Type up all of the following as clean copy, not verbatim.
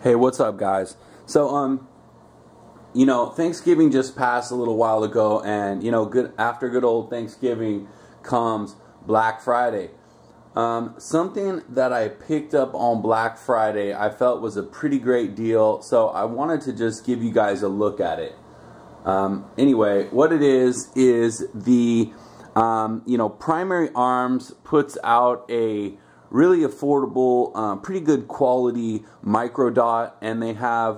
Hey, what's up, guys? So, Thanksgiving just passed a little while ago, and after good old Thanksgiving comes Black Friday. Something that I picked up on Black Friday I felt was a pretty great deal, so I wanted to just give you guys a look at it. Anyway, what it is the Primary Arms puts out a really affordable, pretty good quality micro dot, and they have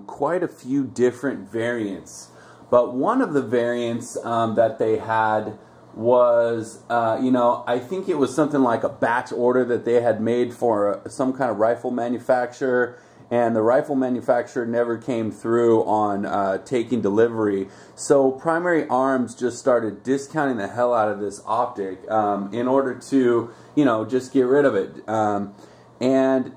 quite a few different variants. But one of the variants that they had was, I think it was something like a batch order that they had made for some kind of rifle manufacturer, and the rifle manufacturer never came through on taking delivery. So Primary Arms just started discounting the hell out of this optic in order to, just get rid of it. And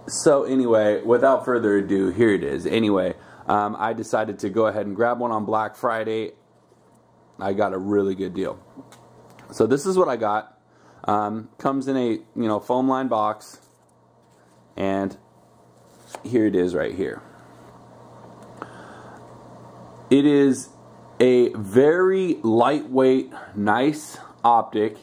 so anyway, without further ado, here it is. Anyway, I decided to go ahead and grab one on Black Friday. I got a really good deal. So this is what I got. Comes in a foam line box. And here it is right here. It is a very lightweight, nice optic.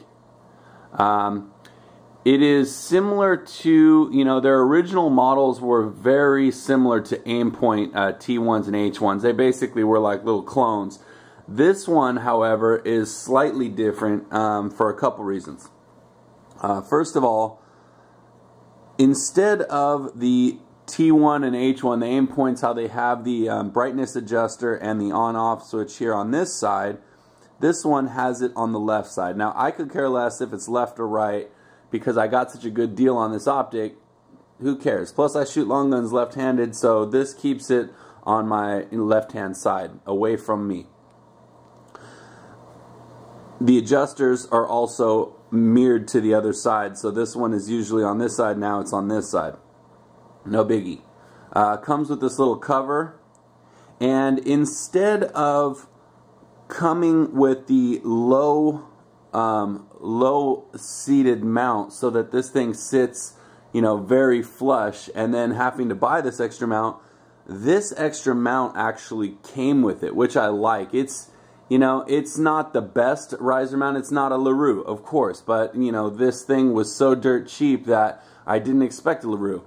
It is similar to, their original models were very similar to Aimpoint T1s and H1s. They basically were like little clones. This one, however, is slightly different for a couple reasons. First of all, instead of the T1 and H1, the Aimpoints, how they have the brightness adjuster and the on-off switch here on this side, this one has it on the left side. Now, I could care less if it's left or right because I got such a good deal on this optic. Who cares? Plus, I shoot long guns left-handed, so this keeps it on my left-hand side, away from me. The adjusters are also mirrored to the other side, so this one is usually on this side, now it's on this side. No biggie. Comes with this little cover, and instead of coming with the low seated mount so that this thing sits very flush, and then having to buy this extra mount, this extra mount actually came with it, which I like. It's not the best riser mount. It's not a LaRue, of course, but this thing was so dirt cheap that I didn't expect a LaRue.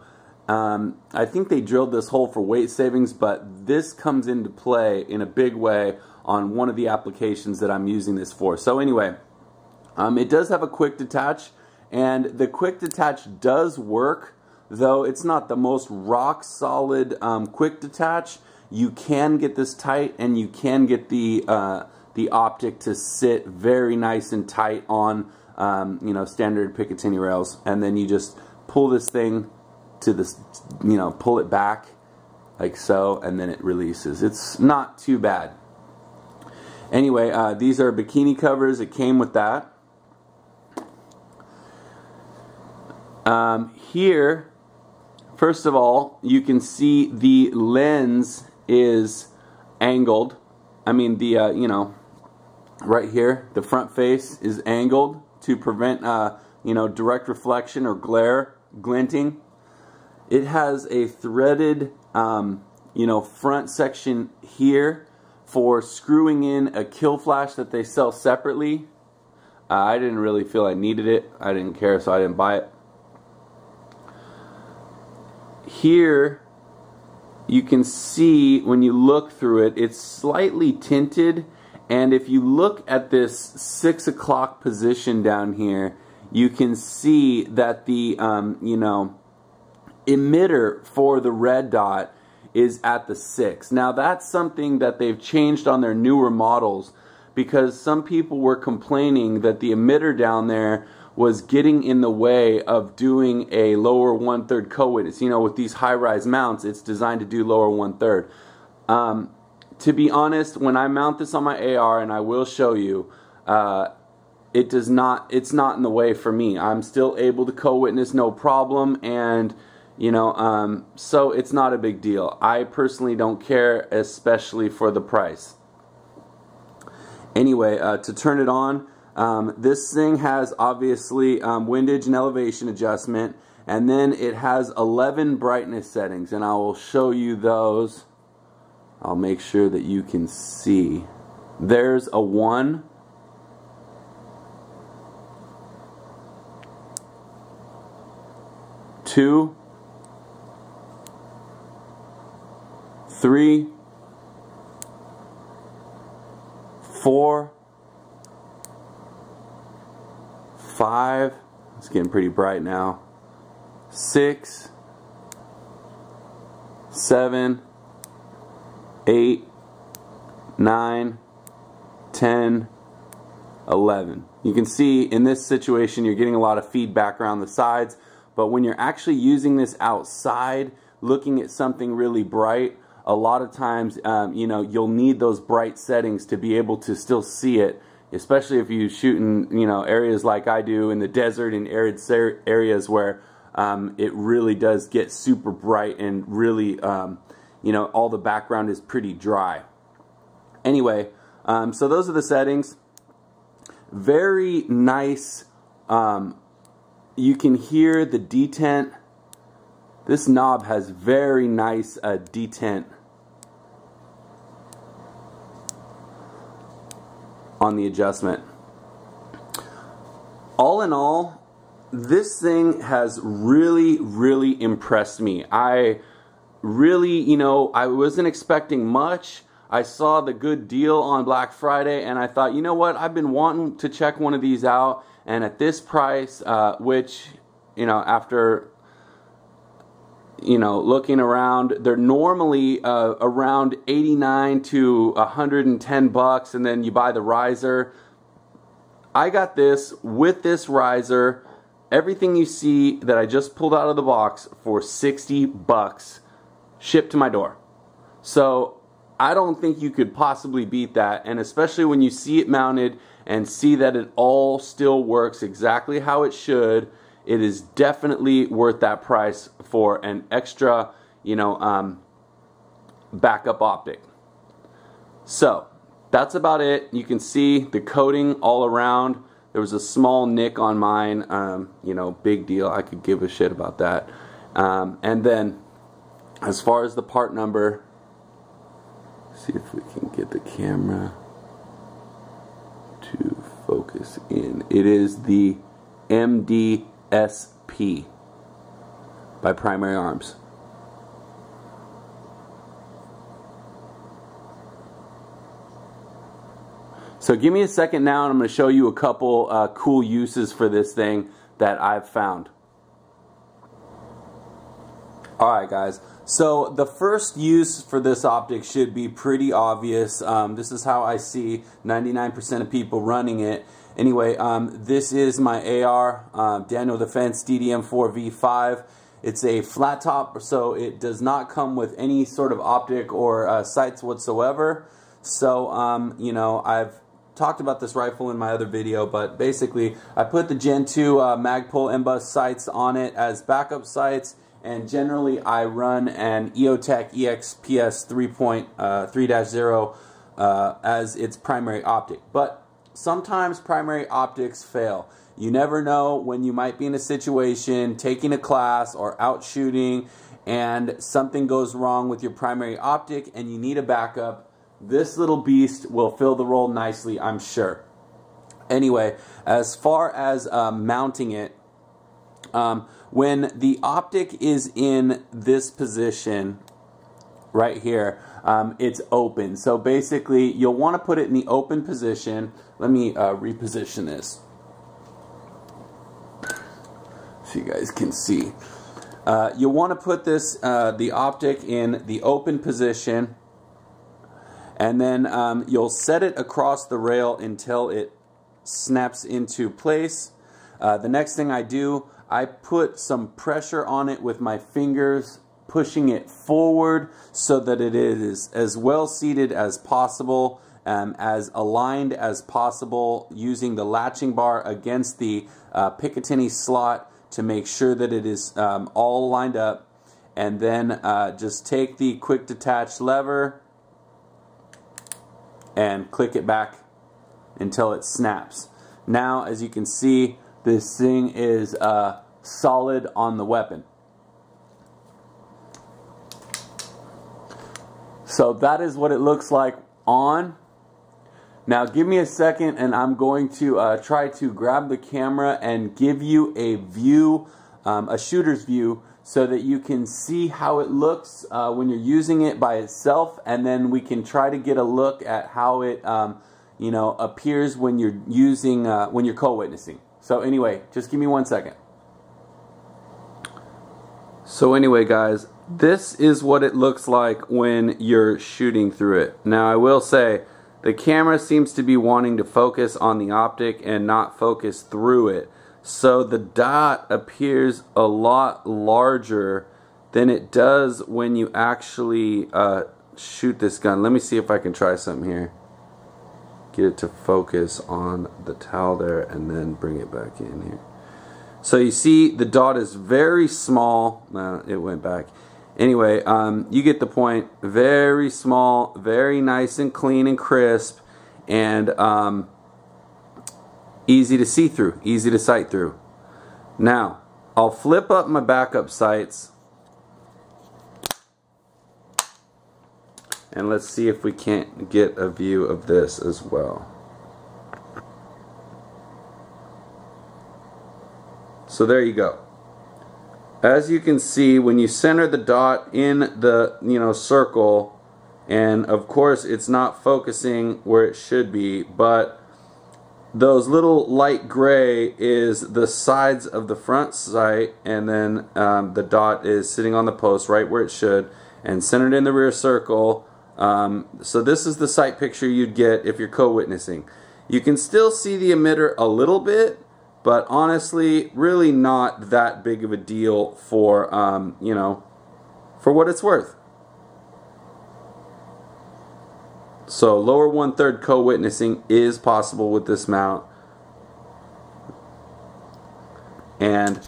I think they drilled this hole for weight savings, but this comes into play in a big way on one of the applications that I'm using this for. So anyway, it does have a quick detach, and the quick detach does work, though it's not the most rock solid quick detach. You can get this tight, and you can get the optic to sit very nice and tight on standard Picatinny rails, and then you just pull this thing to this, pull it back like so, and then it releases. It's not too bad. Anyway, these are bikini covers. It came with that. Here, first of all, you can see the lens is angled. I mean, the right here, the front face is angled to prevent direct reflection or glare, glinting. It has a threaded front section here for screwing in a kill flash that they sell separately. I didn't really feel I needed it. I didn't care, so I didn't buy it. Here you can see, when you look through it, it's slightly tinted, and if you look at this 6 o'clock position down here, you can see that the emitter for the red dot is at the 6. Now that's something that they've changed on their newer models, because some people were complaining that the emitter down there was getting in the way of doing a lower 1/3 co-witness. With these high-rise mounts, it's designed to do lower 1/3. To be honest, when I mount this on my AR, and I will show you, it's not in the way for me. I'm still able to co-witness no problem, and so it's not a big deal. I personally don't care, especially for the price. Anyway, to turn it on, this thing has obviously windage and elevation adjustment, And then it has 11 brightness settings, and I will show you those. I'll make sure that you can see. There's a 1. Two, 3, 4, 5. It's getting pretty bright now. 6, 7, 8, 9, 10, 11. You can see in this situation you're getting a lot of feedback around the sides, but when you're actually using this outside, looking at something really bright, a lot of times you know, you'll need those bright settings to be able to still see it, especially if you shoot in, you know, areas like I do in the desert and arid areas where it really does get super bright and really, you know, all the background is pretty dry. Anyway, so those are the settings. Very nice. You can hear the detent. This knob has very nice detent on the adjustment. All in all, this thing has really impressed me. I really, you know, I wasn't expecting much. I saw the good deal on Black Friday and I thought, you know what, I've been wanting to check one of these out, and at this price, which, you know, after, you know, looking around, they're normally around 89 to 110 bucks, and then you buy the riser. I got this with this riser, everything you see that I just pulled out of the box, for 60 bucks shipped to my door. So I don't think you could possibly beat that, and especially when you see it mounted and see that it all still works exactly how it should, it is definitely worth that price for an extra, you know, backup optic. So that's about it. You can see the coating all around. There was a small nick on mine, you know, big deal. I could give a shit about that. And then as far as the part number, see if we can get the camera to focus in. It is the MDSP by Primary Arms. So give me a second now and I'm going to show you a couple cool uses for this thing that I've found. Alright guys, so the first use for this optic should be pretty obvious. This is how I see 99% of people running it. Anyway, this is my AR, Daniel Defense DDM4V5. It's a flat top, so it does not come with any sort of optic or sights whatsoever. So, you know, I've talked about this rifle in my other video, but basically I put the Gen 2 Magpul M-Bus sights on it as backup sights, and generally I run an EOTech EXPS 3.3-0 as its primary optic. But sometimes primary optics fail. You never know when you might be in a situation, taking a class or out shooting, and something goes wrong with your primary optic and you need a backup. This little beast will fill the role nicely, I'm sure. Anyway, as far as mounting it, when the optic is in this position right here, it's open. So basically, you'll want to put it in the open position. Let me reposition this so you guys can see. You'll want to put this, the optic, in the open position, and then you'll set it across the rail until it snaps into place. The next thing I do, I put some pressure on it with my fingers, pushing it forward so that it is as well seated as possible, as aligned as possible, using the latching bar against the Picatinny slot to make sure that it is all lined up. And then just take the quick detach lever and click it back until it snaps. Now, as you can see, this thing is solid on the weapon. So that is what it looks like on. Now give me a second and I'm going to try to grab the camera and give you a view, a shooter's view, so that you can see how it looks when you're using it by itself, and then we can try to get a look at how it you know, appears when you're using when you're co-witnessing. So anyway, just give me 1 second. So anyway guys, this is what it looks like when you're shooting through it. Now I will say, the camera seems to be wanting to focus on the optic and not focus through it. So the dot appears a lot larger than it does when you actually shoot this gun. Let me see if I can try something here. Get it to focus on the towel there and then bring it back in here. So you see the dot is very small. No, it went back. Anyway, you get the point. Very small, very nice and clean and crisp, and easy to see through, easy to sight through. Now, I'll flip up my backup sights, and let's see if we can't get a view of this as well. So there you go. As you can see, when you center the dot in the circle, and of course it's not focusing where it should be, but those little light gray is the sides of the front sight, and then the dot is sitting on the post right where it should and centered in the rear circle. So this is the sight picture you'd get if you're co-witnessing. You can still see the emitter a little bit, but honestly, really not that big of a deal for, you know, for what it's worth. So lower 1/3 co-witnessing is possible with this mount. And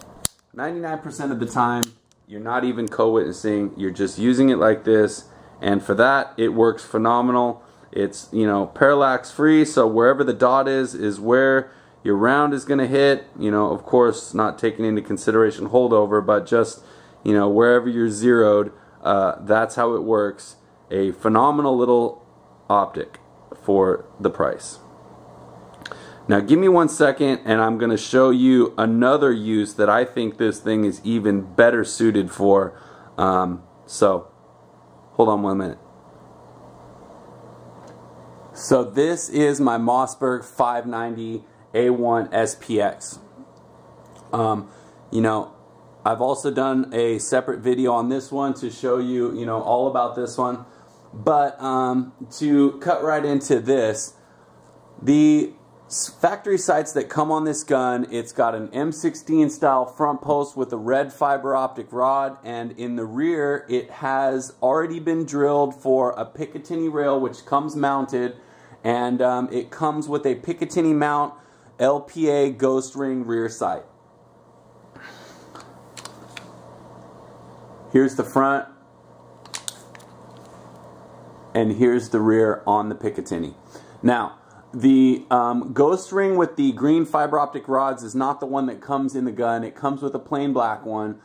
99% of the time, you're not even co-witnessing, you're just using it like this. And for that, it works phenomenal. It's, you know, parallax free, so wherever the dot is where your round is going to hit, you know, of course not taking into consideration holdover, but just, you know, wherever you're zeroed, that's how it works. A phenomenal little optic for the price. Now give me 1 second and I'm going to show you another use that I think this thing is even better suited for. So hold on 1 minute. So this is my Mossberg 590 A1 SPX. You know, I've also done a separate video on this one to show you, you know, all about this one. But to cut right into this, the factory sights that come on this gun, it's got an M16 style front post with a red fiber optic rod, and in the rear it has already been drilled for a Picatinny rail which comes mounted, and it comes with a Picatinny mount LPA ghost ring rear sight. Here's the front, and here's the rear on the Picatinny. Now, the ghost ring with the green fiber optic rods is not the one that comes in the gun. It comes with a plain black one.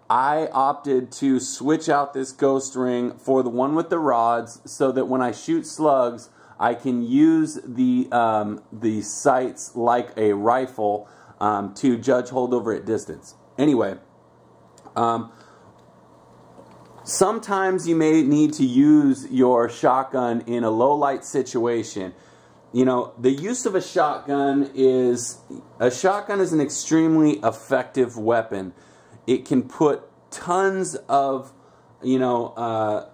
I opted to switch out this ghost ring for the one with the rods so that when I shoot slugs, I can use the sights like a rifle to judge holdover at distance. Anyway, sometimes you may need to use your shotgun in a low light situation. You know, the use of a shotgun is an extremely effective weapon. It can put tons of, you know,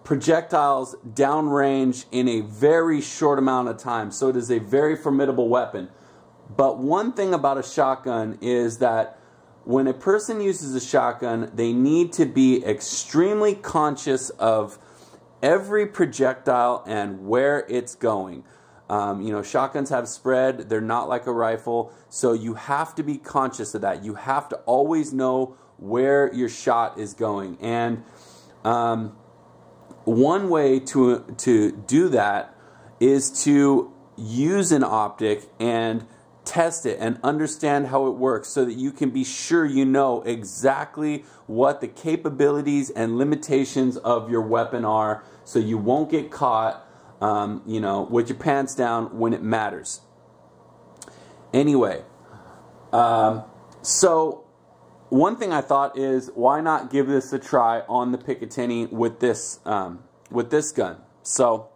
projectiles downrange in a very short amount of time. So it is a very formidable weapon. But one thing about a shotgun is that when a person uses a shotgun, they need to be extremely conscious of every projectile and where it's going. You know, shotguns have spread. They're not like a rifle. So you have to be conscious of that. You have to always know where your shot is going. And one way to do that is to use an optic and test it and understand how it works so that you can be sure you know exactly what the capabilities and limitations of your weapon are, so you won't get caught with your pants down when it matters. Anyway, so one thing I thought is, why not give this a try on the Picatinny with this gun? So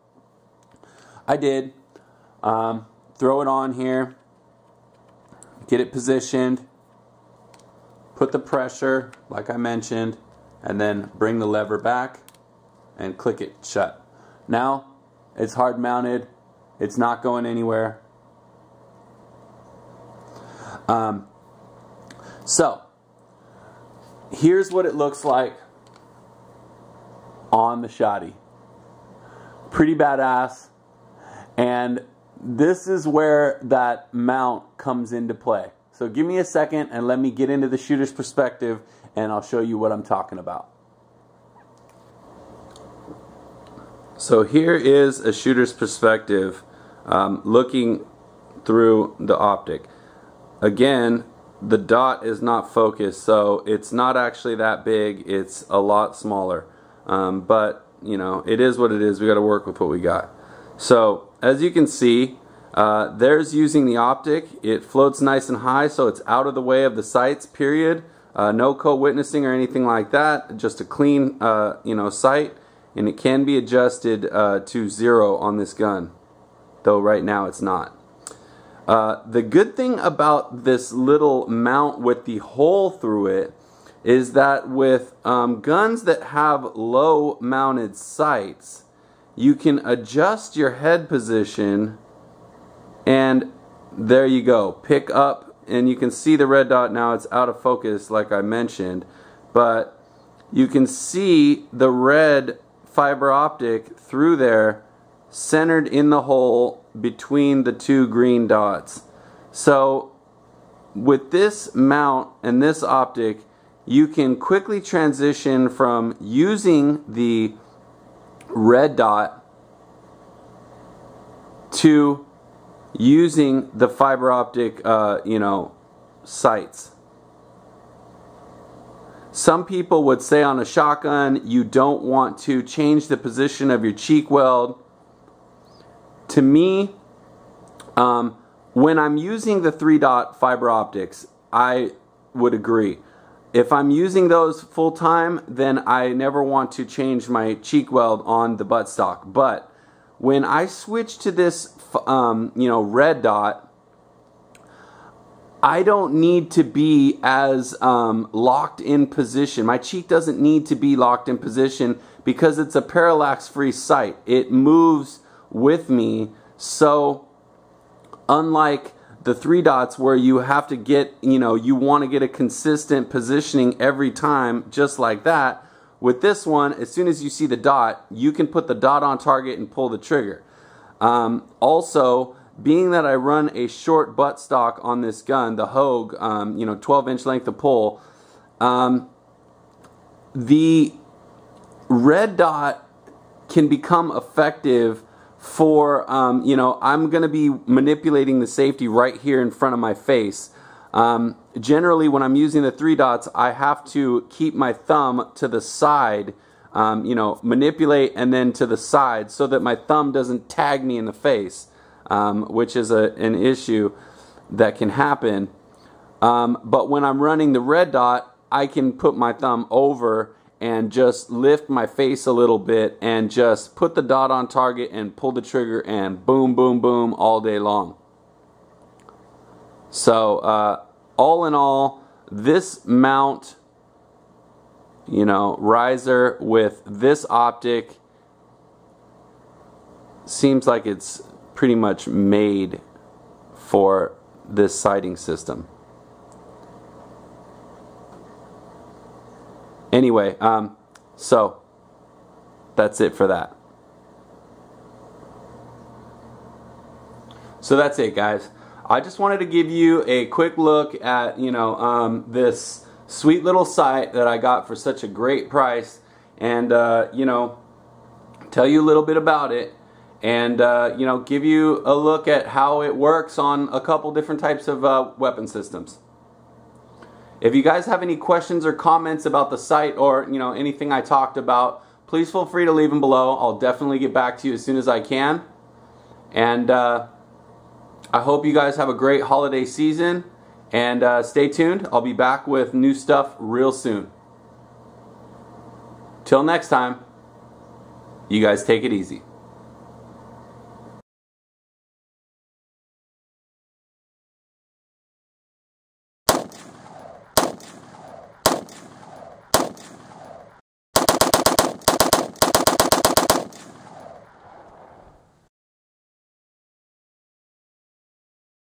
I did. Throw it on here, get it positioned, put the pressure like I mentioned, and then bring the lever back and click it shut. Now it's hard mounted, it's not going anywhere. So here's what it looks like on the shotty. Pretty badass. And this is where that mount comes into play. So give me a second and let me get into the shooter's perspective, and I'll show you what I'm talking about. So here is a shooter's perspective, looking through the optic. Again, the dot is not focused, so it's not actually that big. It's a lot smaller, but you know, it is what it is. We got to work with what we got. So as you can see, there's using the optic. It floats nice and high, so it's out of the way of the sights, period. No co-witnessing or anything like that, just a clean sight, and it can be adjusted to 0 on this gun, though right now it's not. The good thing about this little mount with the hole through it is that with guns that have low mounted sights, you can adjust your head position, and there you go. Pick up, and you can see the red dot now. It's out of focus like I mentioned, but you can see the red fiber optic through there, centered in the hole between the 2 green dots. So with this mount and this optic, you can quickly transition from using the red dot to using the fiber optic sights. Some people would say on a shotgun you don't want to change the position of your cheek weld. To me, when I'm using the 3-dot fiber optics, I would agree. If I'm using those full time, then I never want to change my cheek weld on the buttstock. But when I switch to this red dot, I don't need to be as locked in position. My cheek doesn't need to be locked in position because it's a parallax-free sight. It moves with me. So unlike the 3 dots where you have to get, you want to get a consistent positioning every time, just like that, with this one, as soon as you see the dot, you can put the dot on target and pull the trigger. Also, being that I run a short buttstock on this gun, the Hogue, 12-inch length of pull, the red dot can become effective for, I'm going to be manipulating the safety right here in front of my face. Generally, when I'm using the 3 dots, I have to keep my thumb to the side, manipulate and then to the side so that my thumb doesn't tag me in the face, which is an issue that can happen. But when I'm running the red dot, I can put my thumb over and just lift my face a little bit and just put the dot on target and pull the trigger, and boom, boom, boom all day long. So all in all, this mount, riser with this optic seems like it's pretty much made for this sighting system. Anyway, so that's it for that. So that's it, guys. I just wanted to give you a quick look at, this sweet little sight that I got for such a great price, and, tell you a little bit about it. and you know, give you a look at how it works on a couple different types of weapon systems. If you guys have any questions or comments about the site, or you know, anything I talked about, please feel free to leave them below. I'll definitely get back to you as soon as I can. And I hope you guys have a great holiday season, and stay tuned. I'll be back with new stuff real soon. Till next time, you guys take it easy.